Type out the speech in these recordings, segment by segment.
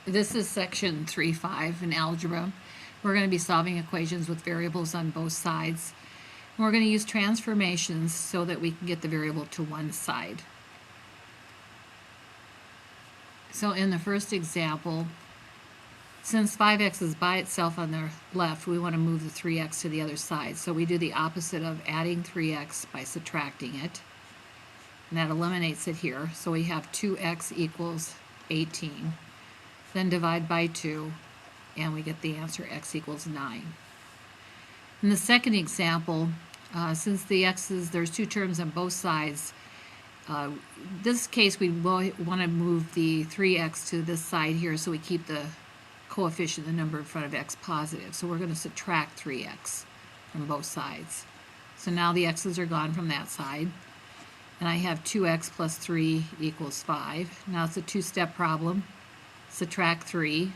This is section 3.5 in algebra. We're going to be solving equations with variables on both sides. And we're going to use transformations so that we can get the variable to one side. So in the first example, since 5x is by itself on the left, we want to move the 3x to the other side. So we do the opposite of adding 3x by subtracting it. And that eliminates it here. So we have 2x equals 18. Then divide by 2, and we get the answer x equals 9. In the second example, since the x's, there's two terms on both sides, this case we want to move the 3x to this side here so we keep the coefficient, the number in front of x, positive. So we're going to subtract 3x from both sides. So now the x's are gone from that side. And I have 2x plus 3 equals 5. Now it's a two-step problem. Subtract 3,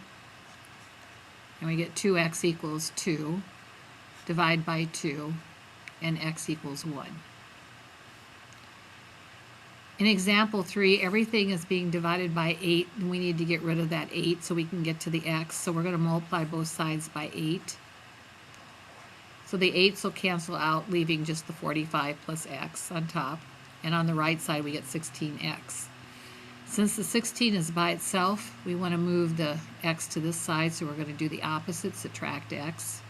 and we get 2x equals 2. Divide by 2, and x equals 1. In example 3, everything is being divided by 8, and we need to get rid of that 8 so we can get to the x. So we're going to multiply both sides by 8. So the 8s will cancel out, leaving just the 45 plus x on top. And on the right side, we get 16x. Since the 16 is by itself, we want to move the x to this side, so we're going to do the opposite, subtract x.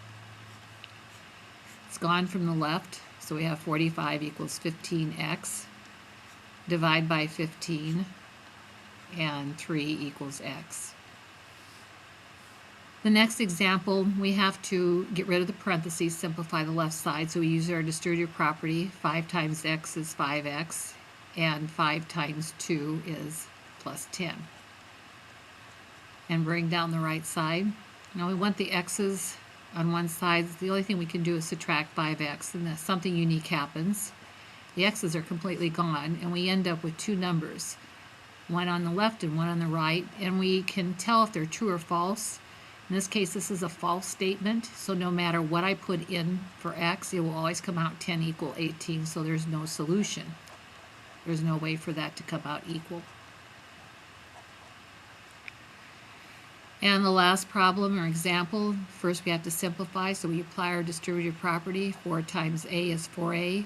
It's gone from the left, so we have 45 equals 15x. Divide by 15, and 3 equals x. The next example, we have to get rid of the parentheses, simplify the left side, so we use our distributive property. 5 times x is 5x, and 5 times 2 is plus 10. And bring down the right side. Now we want the x's on one side. The only thing we can do is subtract 5x, and then something unique happens. The x's are completely gone, and we end up with two numbers, one on the left and one on the right, and we can tell if they're true or false. In this case, this is a false statement, so no matter what I put in for x, it will always come out 10 equal 18, so there's no solution. There's no way for that to come out equal. And the last problem or example, first we have to simplify, so we apply our distributive property. 4 times a is 4a.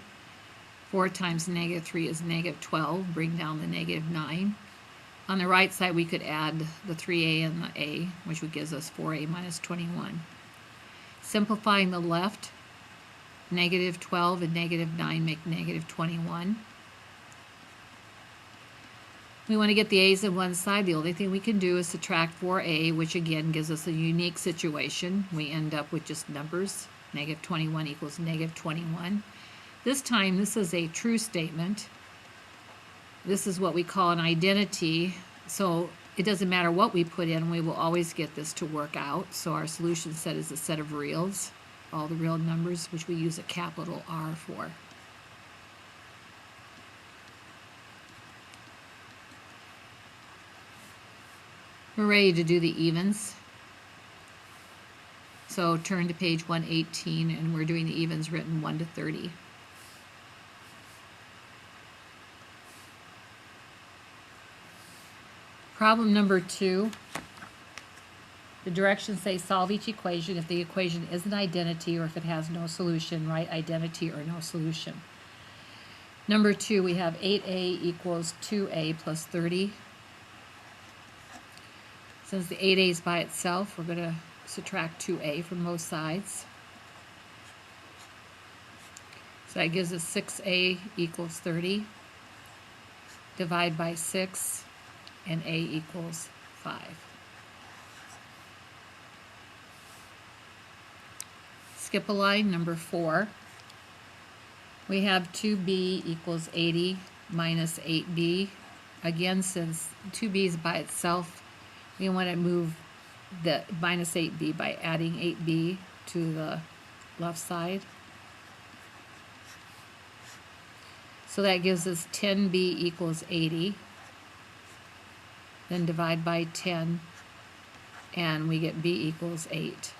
4 times negative 3 is negative 12. Bring down the negative 9. On the right side, we could add the 3a and the a, which would give us 4a minus 21. Simplifying the left, negative 12 and negative 9 make negative 21. We want to get the a's on one side. The only thing we can do is subtract 4a, which again gives us a unique situation. We end up with just numbers. Negative 21 equals negative 21. This time, this is a true statement. This is what we call an identity. So it doesn't matter what we put in, we will always get this to work out. So our solution set is a set of reals, all the real numbers, which we use a capital R for. We're ready to do the evens. So turn to page 118, and we're doing the evens written 1 to 30. Problem number 2. The directions say solve each equation. If the equation is an identity or if it has no solution, write identity or no solution. Number 2, we have 8a equals 2a plus 30. Since the 8a is by itself, we're going to subtract 2a from both sides. So that gives us 6a equals 30. Divide by 6, and a equals 5. Skip a line, number 4. We have 2b equals 80 minus 8b. Again, since 2b is by itself, we want to move the minus 8b by adding 8b to the left side. So that gives us 10b equals 80. Then divide by 10, and we get b equals 8.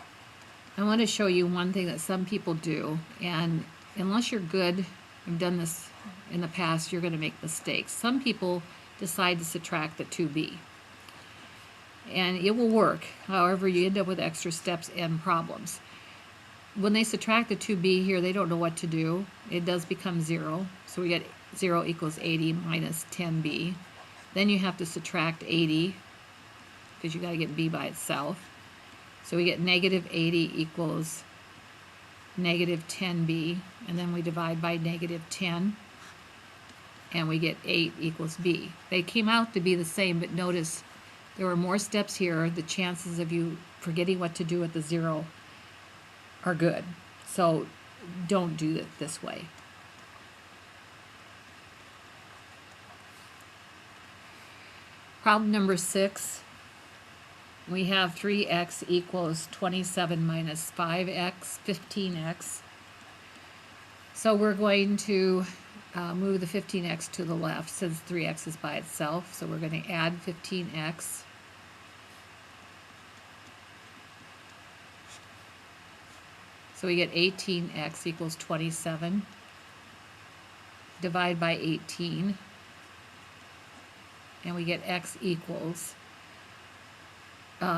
I want to show you one thing that some people do, and unless you're good, I've done this in the past, you're going to make mistakes. Some people decide to subtract the 2b. and it will work. However, you end up with extra steps and problems. When they subtract the 2b here, they don't know what to do. It does become 0. So we get 0 equals 80 minus 10b. Then you have to subtract 80 because you got to get b by itself. So we get negative 80 equals negative 10b. And then we divide by negative 10. And we get 8 equals b. They came out to be the same, but notice there were more steps here. The chances of you forgetting what to do at the 0 are good. So don't do it this way. Problem number 6. We have 3x equals 27 minus 5x, 15x. So we're going to move the 15x to the left since 3x is by itself. So we're going to add 15x. So we get 18x equals 27. Divide by 18. And we get x equals,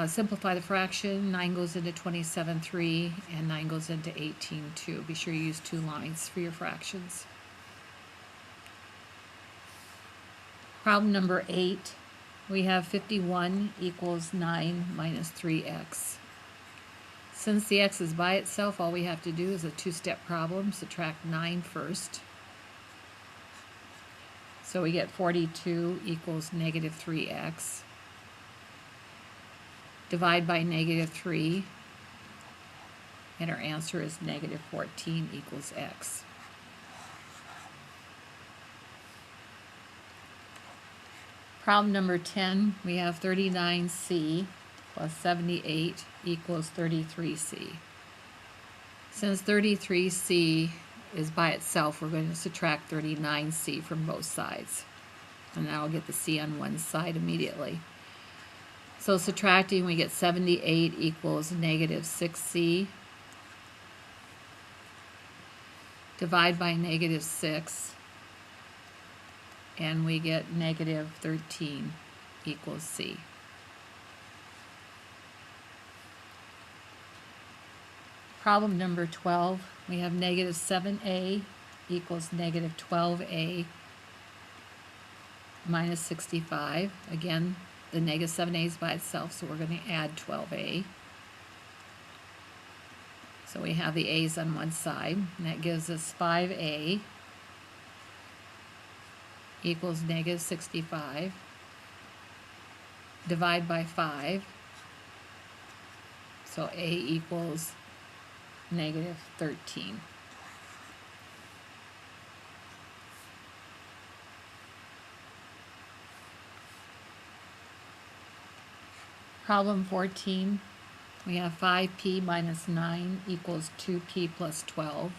simplify the fraction, 9 goes into 27.3 and 9 goes into 18.2. Be sure you use 2 lines for your fractions. Problem number 8, we have 51 equals 9 minus 3x. Since the x is by itself, all we have to do is a 2-step problem. Subtract 9 first. So we get 42 equals negative 3x. Divide by negative 3. And our answer is negative 14 equals x. Problem number 10, we have 39c plus 78 equals 33c. Since 33c is by itself, we're going to subtract 39c from both sides. And now I'll get the c on one side immediately. So subtracting, we get 78 equals negative 6c. Divide by negative 6. And we get negative 13 equals c. Problem number 12, we have negative 7a equals negative 12a minus 65. Again, the negative 7a is by itself, so we're going to add 12a. So we have the a's on one side, and that gives us 5a equals negative 65. Divide by 5. So a equals negative 13. Problem 14, we have 5p minus 9 equals 2p plus 12.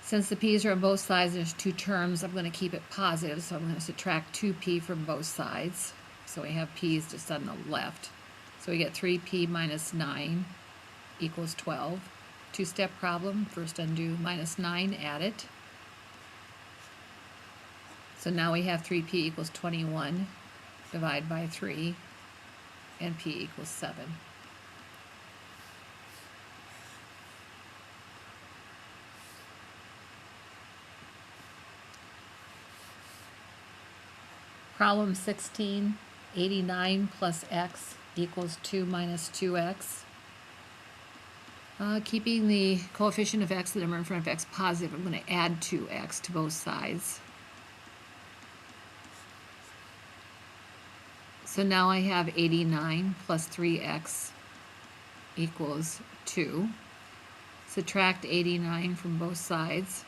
Since the p's are on both sides, there's 2 terms, I'm going to keep it positive, so I'm going to subtract 2p from both sides. So we have p's just on the left. So we get 3p minus 9 equals 12. 2-step problem. First undo minus 9, add it. So now we have 3p equals 21. Divide by 3, and p equals 7. Problem 16, 89 plus x equals 2 minus 2x. Keeping the coefficient of x, the number in front of x, positive, I'm going to add 2x to both sides. So now I have 89 plus 3x equals 2. Subtract 89 from both sides.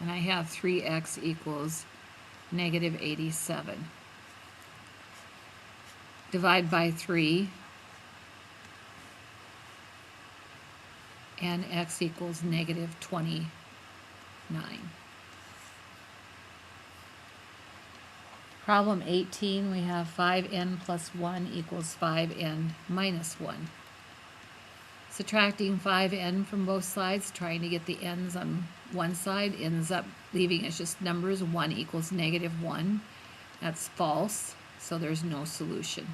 And I have 3x equals negative 87. Divide by 3. And x equals negative 29. Problem 18, we have 5n plus 1 equals 5n minus 1. Subtracting 5n from both sides, trying to get the n's on one side, ends up leaving us just numbers. 1 equals negative 1. That's false. so there's no solution.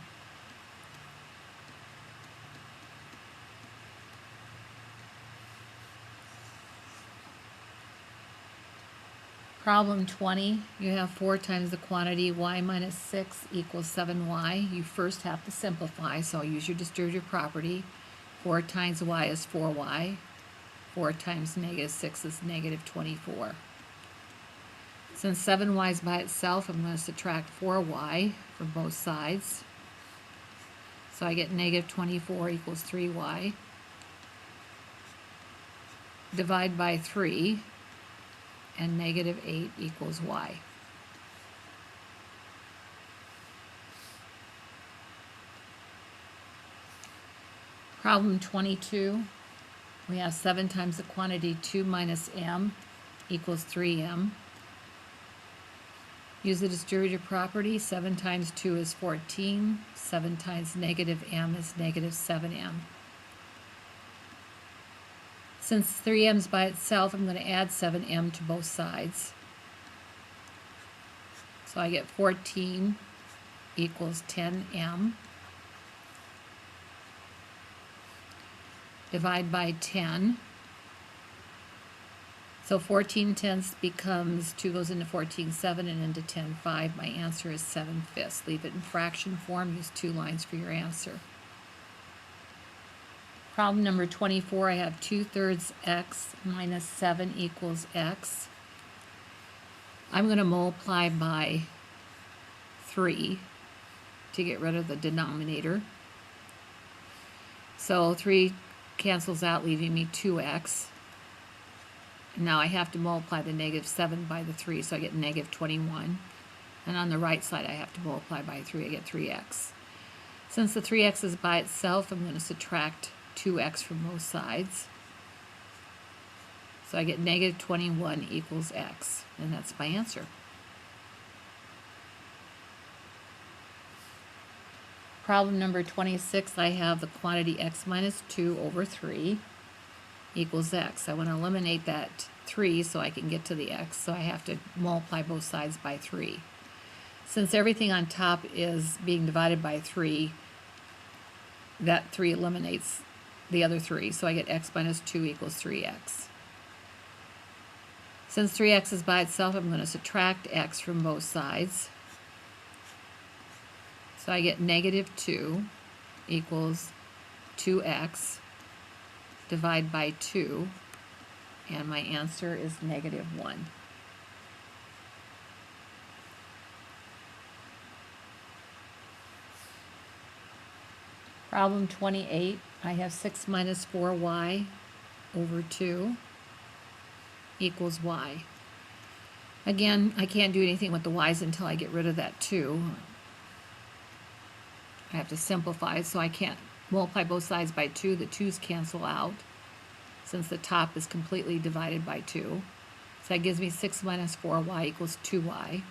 Problem 20, you have 4 times the quantity y minus 6 equals 7y. You first have to simplify, so use your distributive property. 4 times y is 4y. 4 times negative 6 is negative 24. Since 7y is by itself, I'm going to subtract 4y from both sides. So I get negative 24 equals 3y. Divide by 3. And negative 8 equals y. Problem 22, we have 7 times the quantity 2 minus m equals 3m. Use the distributive property. 7 times 2 is 14. 7 times negative m is negative 7m. Since 3m is by itself, I'm going to add 7m to both sides. So I get 14 equals 10m. Divide by 10. So 14 tenths becomes, 2 goes into 14 7 and into 10 5. My answer is 7/5. Leave it in fraction form. Use 2 lines for your answer. Problem number 24, I have 2/3 x minus 7 equals x. I'm going to multiply by 3 to get rid of the denominator. So 3 cancels out, leaving me 2x. Now I have to multiply the negative 7 by the 3, so I get negative 21. And on the right side, I have to multiply by 3, I get 3x. Since the 3x is by itself, I'm going to subtract 2x from both sides. So I get negative 21 equals x, and that's my answer. Problem number 26, I have the quantity x minus 2 over 3 equals x. I want to eliminate that 3 so I can get to the x, so I have to multiply both sides by 3. Since everything on top is being divided by 3, that 3 eliminates the other 3, so I get x minus 2 equals 3x. Since 3x is by itself, I'm going to subtract x from both sides. So I get negative 2 equals 2x. Divide by 2, and my answer is negative 1. Problem 28, I have 6 minus 4y over 2 equals y. Again, I can't do anything with the y's until I get rid of that 2. I have to simplify, so I can't multiply both sides by 2. The 2's cancel out since the top is completely divided by 2. So that gives me 6 minus 4y equals 2y.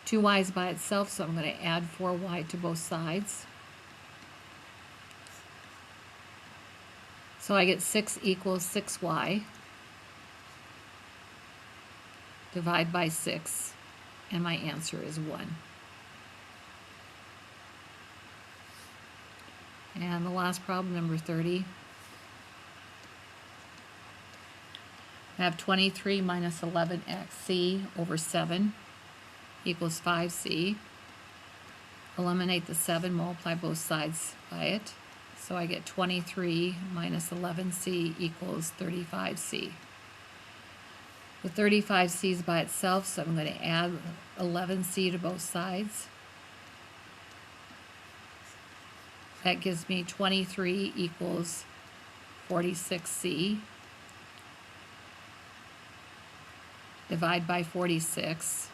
2y is by itself, so I'm going to add 4y to both sides. So I get 6 equals 6y. Divide by 6, and my answer is 1. And the last problem, number 30. I have 23 minus 11xc over 7 equals 5c. Eliminate the 7, multiply both sides by it. So I get 23 minus 11c equals 35c. The 35c is by itself, so I'm going to add 11c to both sides. That gives me 23 equals 46c. Divide by 46.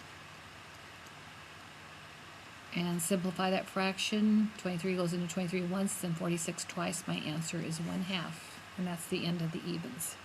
And simplify that fraction. 23 goes into 23 once, and 46 twice. My answer is 1/2. And that's the end of the evens.